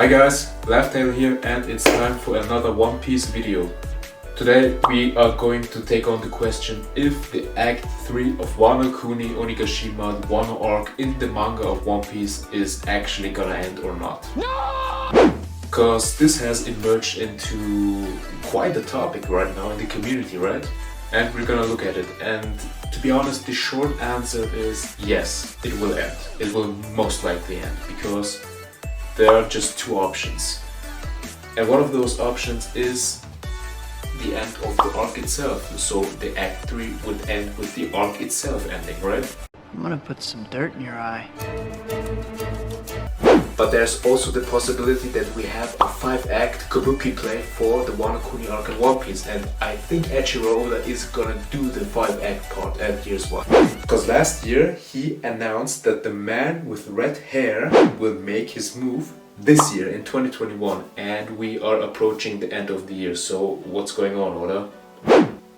Hi guys, LaughTale here, and it's time for another One Piece video. Today we are going to take on the question if the Act 3 of Wano Kuni Onigashima, the Wano arc in the manga of One Piece is actually gonna end or not. No! Because this has emerged into quite a topic right now in the community, right? And we're gonna look at it, and to be honest, the short answer is yes, it will end. It will most likely end, because there are just two options. And one of those options is the end of the arc itself. So the Act 3 would end with the arc itself ending, right? I'm gonna put some dirt in your eye. But there's also the possibility that we have a 5-act Kabuki play for the Wano Kuni arc in One Piece, and I think Eiichiro Oda is gonna do the 5-act part at year's 1. Because last year he announced that the man with red hair will make his move this year in 2021, and we are approaching the end of the year, so what's going on, Oda?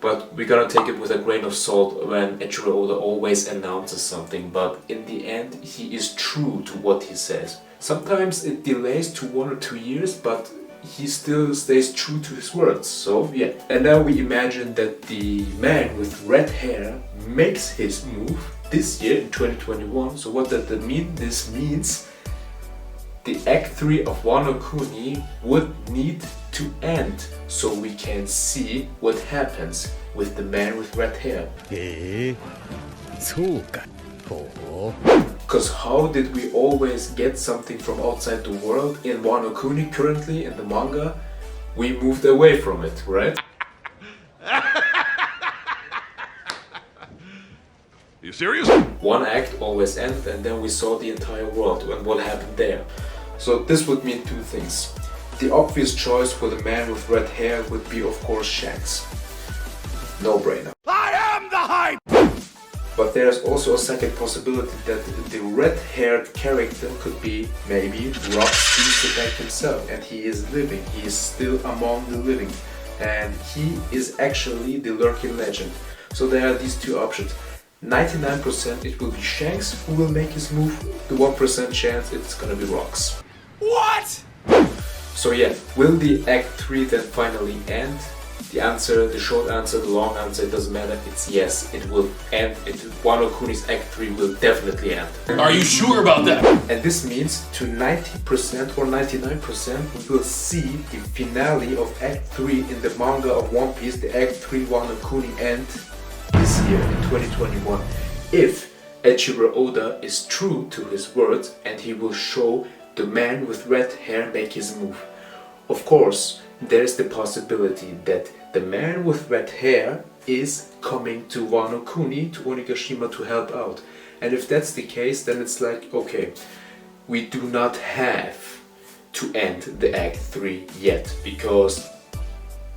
But we're gonna take it with a grain of salt when Eiichiro Oda always announces something, but in the end he is true to what he says. Sometimes it delays to 1 or 2 years, but he still stays true to his words, so yeah. And now we imagine that the man with red hair makes his move this year in 2021. So what does that mean? This means the Act 3 of Wano Kuni would need to end so we can see what happens with the man with red hair. Because how did we always get something from outside the world in Wano Kuni currently in the manga? We moved away from it, right? Are you serious? One act always ends, and then we saw the entire world and what happened there. So this would mean two things. The obvious choice for the man with red hair would be, of course, Shanks. No brainer. I am the hype! But there's also a second possibility that the red-haired character could be maybe Piece himself, and he is living, he is still among the living, and he is actually the lurking legend. So there are these two options. 99% it will be Shanks who will make his move, the 1% chance it's gonna be Rocks. What? So yeah, will the Act 3 then finally end? The answer, the short answer, the long answer, it doesn't matter, it's yes, it will end. Wano Kuni's Act 3 will definitely end. Are you sure about that? And this means to 90% or 99% we will see the finale of Act 3 in the manga of One Piece, the Act 3 Wano Kuni end this year in 2021. If Eiichiro Oda is true to his words and he will show the man with red hair make his move. Of course, there's the possibility that the man with red hair is coming to Wano Kuni, to Onigashima, to help out. And if that's the case, then it's like, okay, we do not have to end the Act 3 yet, because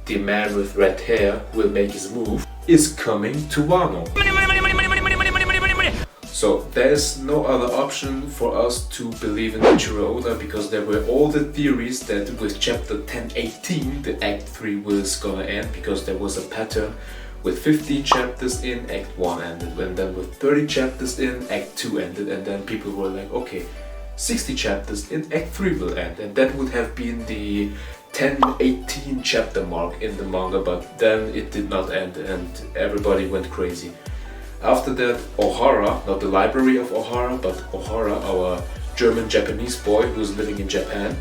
the man with red hair who will make his move is coming to Wano. So there is no other option for us to believe in Eiichiro Oda, because there were all the theories that with chapter 1018 the Act 3 was gonna end, because there was a pattern with 15 chapters in Act 1 ended, and then with 30 chapters in Act 2 ended, and then people were like, okay, 60 chapters in Act 3 will end, and that would have been the 1018 chapter mark in the manga, but then it did not end and everybody went crazy. After that, Ohara, not the library of Ohara, but Ohara, our German-Japanese boy who's living in Japan,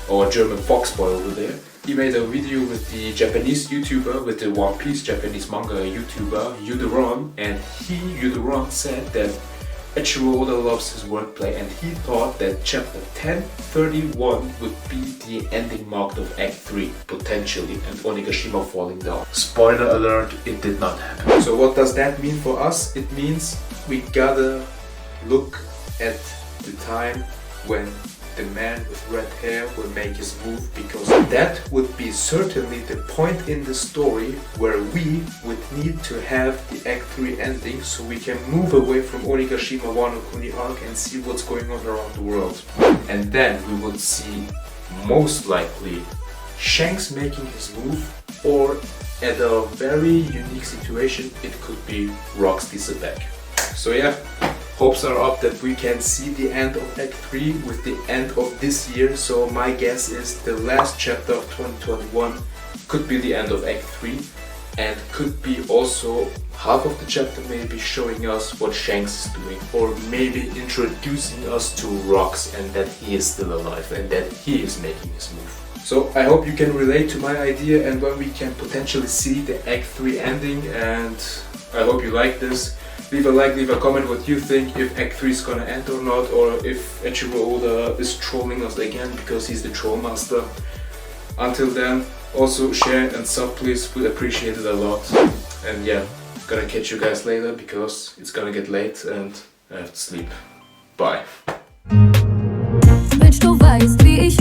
or German fox boy over there, he made a video with the Japanese YouTuber, with the One Piece Japanese manga YouTuber, Yuderon, and Yuderon said that Eiichiro Oda loves his wordplay, and he thought that chapter 1031 would be the ending mark of Act 3, potentially, and Onigashima falling down. Spoiler alert, it did not happen. So what does that mean for us? It means we gotta look at the time when the man with red hair will make his move, because that would be certainly the point in the story where we would need to have the Act 3 ending so we can move away from Onigashima Wano Kuni arc and see what's going on around the world. And then we would see most likely Shanks making his move, or at a very unique situation it could be Rocks Dieselback. So yeah, hopes are up that we can see the end of Act 3 with the end of this year. So my guess is the last chapter of 2021 could be the end of Act 3, and could be also half of the chapter maybe showing us what Shanks is doing, or maybe introducing us to Rocks and that he is still alive and that he is making his move. So I hope you can relate to my idea and when we can potentially see the Act 3 ending, and I hope you like this. Leave a like, leave a comment what you think, if Act 3 is gonna end or not, or if Eiichiro Oda is trolling us again because he's the troll master. Until then, also share and sub please, would appreciate it a lot. And yeah, gonna catch you guys later because it's gonna get late and I have to sleep. Bye. Bitch, du weißt, wie ich